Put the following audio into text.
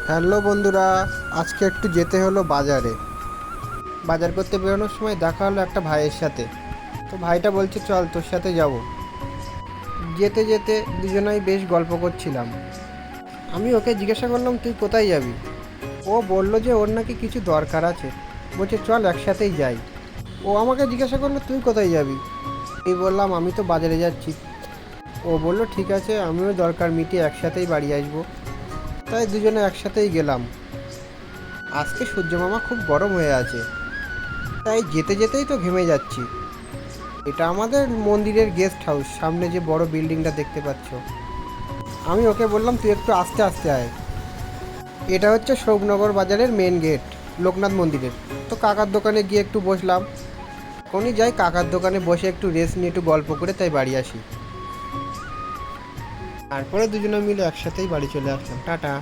Hello বন্ধুরা, আজকে একটু যেতে হলো বাজারে। বাজার করতে বেরোনোর সময় দেখা হলো একটা ভাইয়ের সাথে। তো ভাইটা বলছে চল তোর সাথে যাব। যেতে যেতে দুজনেই বেশ গল্প করছিলাম। আমি ওকে জিজ্ঞাসা করলাম তুই কোথায় যাবি। ও বলল যে ওর নাকি কিছু দরকার আছে, বলছে চল একসাথেই যাই। ও আমাকে জিজ্ঞাসা করলো তুই কোথায় যাবি। এই বললাম আমি তো বাজারে যাচ্ছি। ও বলল ঠিক আছে, আমিও দরকার মিটিয়ে একসাথেই বাড়ি আসবো। তাই দুজনে একসাথেই গেলাম। আজকে সূর্যমামা খুব গরম হয়ে আছে, তাই যেতে যেতেই তো ঘেমে যাচ্ছি। এটা আমাদের মন্দিরের গেস্ট হাউস, সামনে যে বড় বিল্ডিংটা দেখতে পাচ্ছ। আমি ওকে বললাম তুই একটু আস্তে আস্তে আয়। এটা হচ্ছে শোভনগর বাজারের মেন গেট, লোকনাথ মন্দিরের। তো কাকার দোকানে গিয়ে একটু বসলাম। এখনই যাই কাকার দোকানে বসে একটু রেস্ট নিয়ে একটু গল্প করে তাই বাড়ি আসি। তারপরে দুজনে মিলে একসাথেই বাড়ি চলে আসলাম। টাটা।